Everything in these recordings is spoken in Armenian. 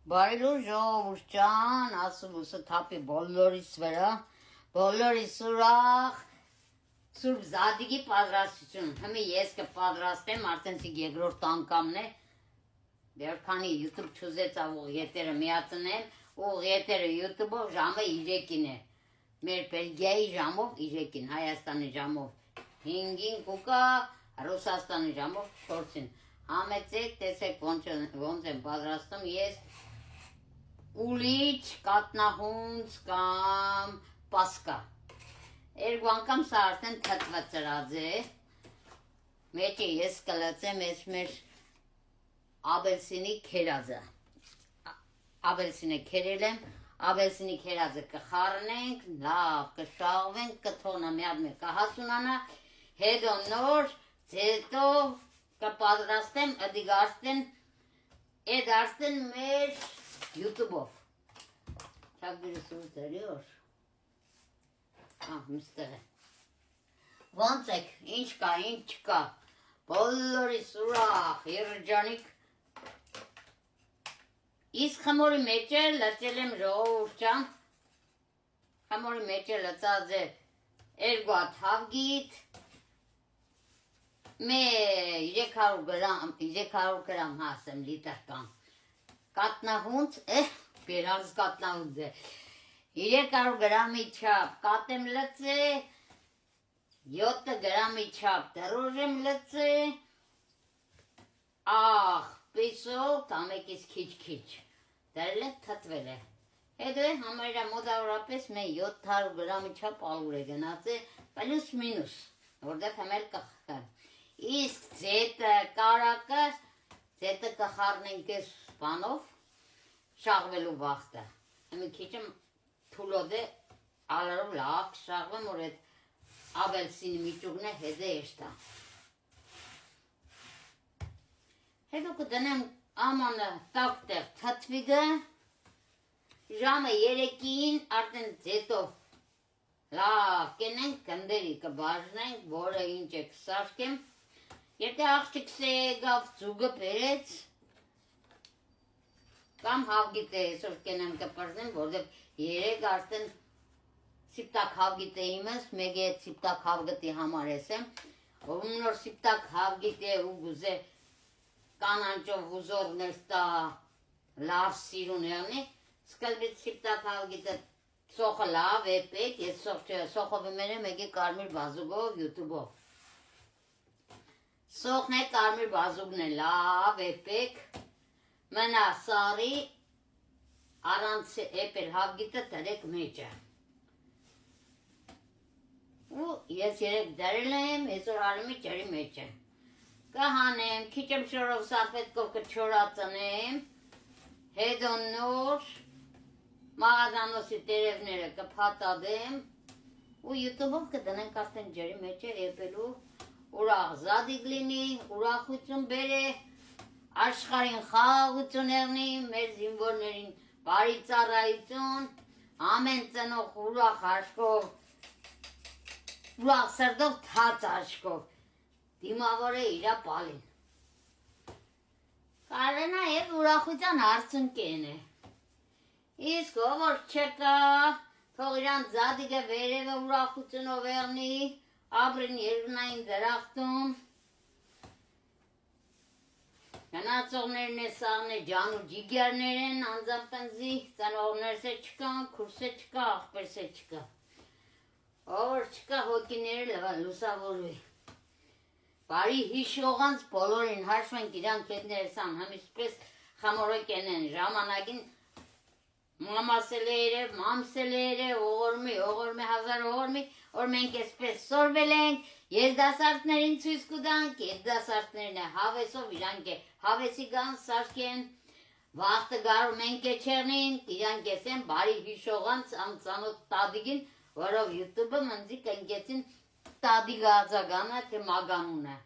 Բարելու ժողովուրդ ջան, ասում ուսը թափի բոլորիս վրա, բոլորիս ուրախ, Սուրբ Զադիգի պատրաստություն, հիմի ես կպատրաստեմ, արդենցիկ երկրորդ անգամն է, դեռ քանի YouTube չուզեց աղ եթերը միացնեմ, ուղ եթերը YouTube-ով ժամը 3-ին է, մեր Բելգիայի ժամով 3-ին, Հայաստանի ժամով 5-ին կուկա, Ռուսաստանի ժամով 4-ին, համեցեք, տեսեք ոնց եմ պատրաստում ես, ուլիչ, կատնահունց կամ պասկա, երկու անգամ սա արդեն թթված ծրած է, մեջը ես կլացեմ ես մեր աբելսինի քերածը, աբելսինը քերել եմ, աբելսինի քերածը կխառնենք, լավ կշաղվենք, կթոնը միատ մեր կհասունանա, հետո նոր, հետո կպատրաստեմ, ըդիգարստեն, էդ արստեն մեր YouTube-ով, չակ դիրս ուր դերի որ, մստեղ է, ոնց եք, ինչ կա, ինչ չկա, բոլորիս ուրախ, երջանիկ, իսկ խմորի մեջը լծել եմ ժողովուրդ ջան, խմորի մեջը լծած է երկու հատ հավգիտ, 300 գրամ հասեմ լիտր կամ կատնահունց, բերանց կատնահունց է, 300 գրամի չապ կատեմ լծե, 7 գրամի չապ դրոժ եմ լծե, աղ, պիսով, տամեկից քիչ, դրել է թտվել է, հետո է համարյա մոտավորապես մեն 700 գրամի չապ ալուր է գնաց է, պլյուս մինուս, որդև հմել կխխան, իսկ ձետը կարակը, ձետը կխարնենք ես սպանով, շաղվելու վաղտը, հմի քիչը թուլոդ է, ալարով լավ շաղվեմ, որ էդ աբելսինի միճուգն է հետը էշտա, հետո կդնեմ ամանը տակտեղ թթվիգը, ժամը 3-ին արդեն ձետով լավ կենենք, կնդերի կբաժնենք, որը ինչ է կսարկեմ, եթե աղջիկս է գավ ծուգը պերեց, կամ հավգիտ է այսօր կենեմ կպրնեմ, որդև 3 արդեն սիպտակ հավգիտ է իմս, մեկ է սիպտակ հավգտի համար եսեմ, ով նոր սիպտակ հավգիտ է ու գուզե կանանչով ուզորներ ստա լավ սիրուն եղնի, սկլբից սիպտակ հավգիտը սոխը լավ էպեք, ես սոխով իմենեմ եկի կարմիր բազուգով YouTube-ով, սոխն է կարմիր բազուգն է լավ էպեք, մնա սարի առանց էպել հավգիտը տրեք մեջը, ու ես 3 դրել եմ, այսօր հարիմի ջրի մեջը, կհանեմ, քիչ եմ շորով սարպետկով կչորացնեմ, հետո նոր մաղազանոսի տերևները կփատադեմ, ու YouTube-ով կդնենք արդեն ջրի մեջը էպելու, ուրախ Զադիգ լինի, ուրախություն բերե, աշխարհին խաղաղություն եղնի, մեր զինվորներին բարի ծառայություն, ամեն ծնող ուրախ աշկով, ուրախ սրտով թաց աշկով, դիմավոր է իրա պալին, կարենա եվ ուրախության արդյունքեն է, իսկ ով չկա, թող իրան Զադիգը վերևը ուրախությունով եղնի, ապրին երկնային դրախտում, գնացողներն է սաղն է ջան ու ջիգերներ են, անձապնձի, ծնողներս է չկան, քուրս է չկա, աղպերս է չկա, ով չկա հոգիները լուսավորվի, բարի հիշողանց բոլորին հաշվենք իրանք հետներս ան, համիսպես խամորոք ենեն ժամանակին, մամասել է, մամսել է, օղորմի, հազար օղորմի, որ մենք էսպես սորվել ենք, երդասարտներին ցույց կուտանք, երդասարտներն է հավեսով իրանք է հավեսի գան սարքեն, վաղտը գարու մենք է չեղնին, իրանք եսեն բարի հիշողանց անցանոտ տադիգին, որով YouTube-ը մնձի կնգեցին տադիգ ածագանը թե մագանուն է,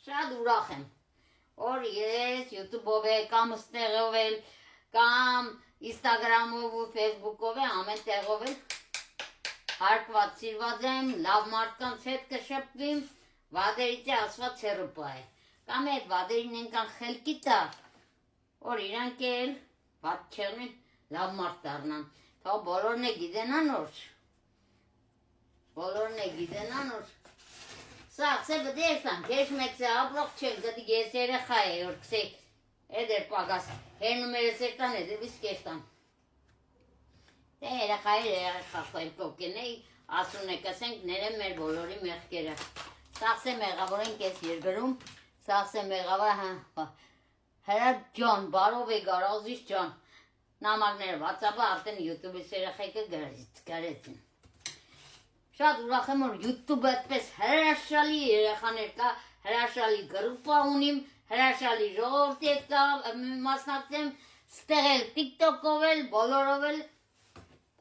շատ ուրախ եմ, որ ես YouTube-ով է, կամ ստեղով էլ, կամ Instagram-ով ու Facebook-ով է, ամեն տեղով էլ հարկված սիրված եմ, լավ մարդկանց հետ կշպվիմ, վադերից է ասված հերուպա է, կամ էդ վադերին ենքան խելքի տա, որ իրանք էլ Բաց չեղնին, լավ մարդ դառնան։ Թող բոլորն է գիտենան որ։ Բոլորն է գիտենան որ։ Սա սե բդերտան, քեզ մեկ սե ապրող չեն, գտի ես երեխա է, որ քսե էդեր պագաս, հերնում երես եկան է, դեպիս կեստան։ Դե երեխա խախել կոկեն էի, ասուն է կսենք ներեմ մեր բոլորի մեղքերը։ Սաղս է մեղավոր ենք ես երգրում, սաղս է մեղավոր հրատ ջան, բարով է գարազիս ջան, նամակները վացապը արդեն յութուբի սերախեկը գարեցին։ Շատ ուրախ եմ որ յութուբը այդպես հրաշալի երեխաներ կա, հրաշալի գրուպա ունիմ, հրաշալի ժողովրդի կա, մասնակցեմ, ստեղել տիկտոկով էլ, բոլորով էլ,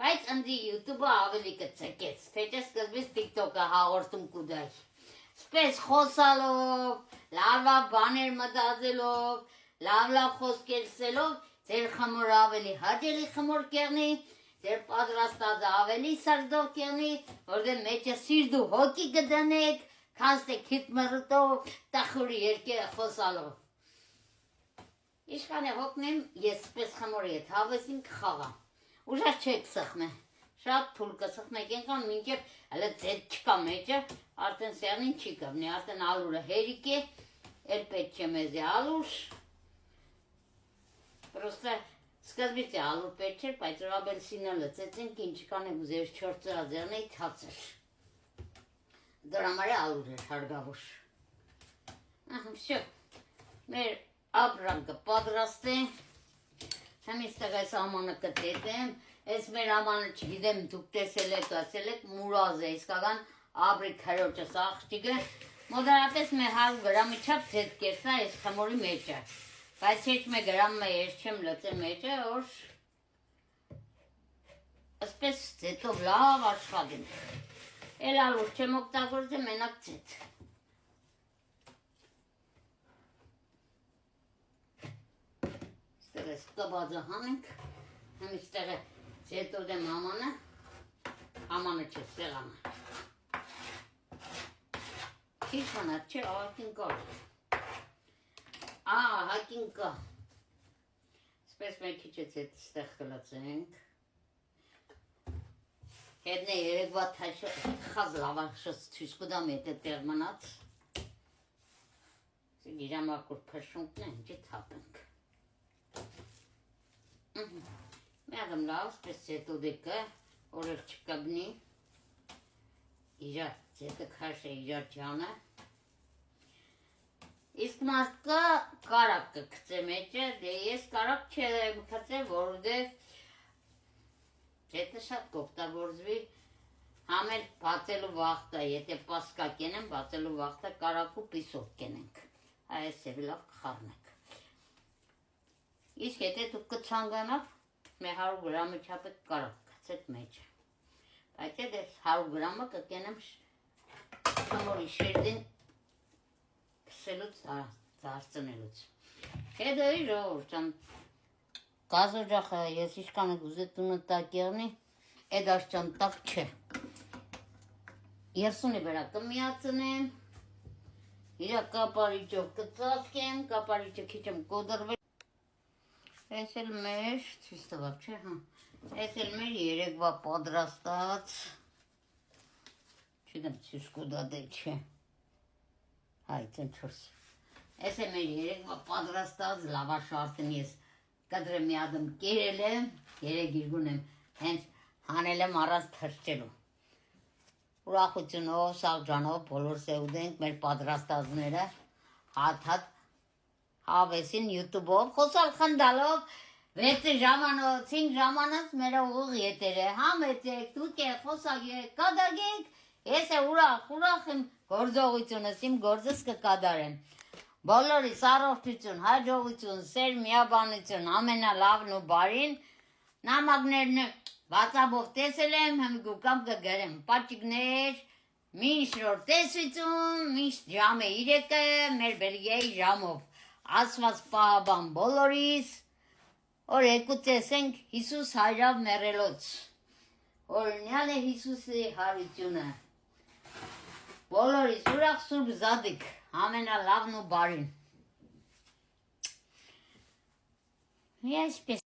բայց ընձի յութուբը ավելի կծեկեց, թե չէ սկզբից տիկտոկը հաղորդում կուդայ։ Սպես խոսալով, լավ բաներ մտածելով, լավ խոսքեր ասելով, ձեր խմորը ավելի հաճելի խմոր կեղնի, ձեր պատրաստածը ավելի սրդով կեղնի, որտեղ մեջը սիրտ ու հոգի կդնեք, քան թե քիթ մռտով, տխուրի երկերը խոսալով։ Իշխան է հոգնեմ, ես սպես խմորի հետ հավեսին կխաղամ։ Ուժած չեք սխմե, շատ թուլ կսխմեք ենքան մինչև հլը ձետ չկա մեջը, արդեն սեղնին չի կվնի, արդեն ալուրը հերիք է, էլ պետ չէ մեզ է ալուր, պրոստը սկզբից է ալուր պետ չէր, բայց ռաբելսինը լծեցինք, ինչ կանեք ուզեր չոր ծրաձերն էի թացր, դրա մար է ալուր էր հարգավոր, վсё, մեր աբրանքը պատրաստ է, Հեմից տեղ այս ամանը կտետեմ, ես մեր ամանը չգիտեմ դուք տեսել եք, ասել եք, մուրազ է, իսկական աբրիկ հրոճս աղջիկը, մոդարապես մեր 100 գրամի չապ ձետ կերսա ես խմորի մեջը, բայց հեչ մե գրամը ես չեմ լծե մեջը, որ ասպես ձետով լավ աշխատին, էլ ալուր չեմ օգտագործեմ, մենակ ձետ։ Ստեղես կբածը հանենք, հեմից տեղը ձետով դեմ ամանը չէ, սեղանը։ Քիչ մնաց չէ, ահակին կա։ Ահակին կա։ Սպես մեր քիչ է ձետ ստեղ կլացենք։ Հետն է երեկվա խազ լավաշս թույս կուդամ հետ է տեղ մնաց։ Գիրամակուր պրշունքն է, ինչի թապենք։ Միադամ լավ, սպես ձետո դեկը, օրեր չկբնի, իջար ձետը քաշ է իջար ճանը, իսկ մարդկը կարակ կկծե մեջը, դե ես կարակ չեմ կծե, որովհետև ձետը շատ կօգտագործվի, համել բացելու վաղտը, եթե պասկա կենեմ, բացելու վաղտը կարակու պիսով կենենք, այս է լավ կխարնենք։ Իսկ եթե դուք կցանկանաք, մեր 100 գրամի չապ եք կարակ կծեք մեջը, բայց է դες 100 գրամը կկենեմ խմորի շերդին կսելուց դարձնելուց։ Հետո ի ժողովուրդ ջան, գազօջախը ես իշքանը գուզետունը տակ եղնի, էդ աշճան տակ չէ։ 30-ի վրա կմիացնեմ, իրա կապարիճով կծածկեմ, կապարիճը քիչ եմ կոդրվել։ Այս էլ մեր, ցույց տվավ չէ, հա։ Այս էլ մեր երեկվա պատրաստած, չգիտեմ ցույց կուդա դե չէ։ Հայ, ցնչորս։ Այս է մեր երեկվա պատրաստած լավաշ արդեն ես կադրեմ մի ադմ կերել եմ, երեք իրգուն եմ, հենց հանել եմ առանց թրջելու։ Ուրախությունով, սաղջանով, բոլոր սեուդենք մեր պատրաստածները, հատ հավեսին յութուբով, խոսալ խնդալով, 6 ժամանոց, 5 ժամանոց մեր ուղղ ետերը, համեցեք, դուք եք, խոսակ եք, կադագեք, ես է ուրախ եմ գործողությունս, իմ գործս կկադարեմ։ Բոլորիս առողջություն, հաջողություն, սեր միաբանություն, ամենալավն ու բարին, նամակներն WhatsApp-ով տեսել եմ, հմգու կամ կգրեմ, պատճիկներ, մինչ նոր տեսություն, մինչ ժամը 3-ը, մեր Բելգիայի ժամով, ասված պահաբան բոլորիս, որ երկու տեսենք Հիսուս հայրավ մեռելոց, օրինյալ է Հիսուսի հարությունը, բոլորիս ուրախ սուրբ զադիկ, ամենալավն ու բարին։ Այսպես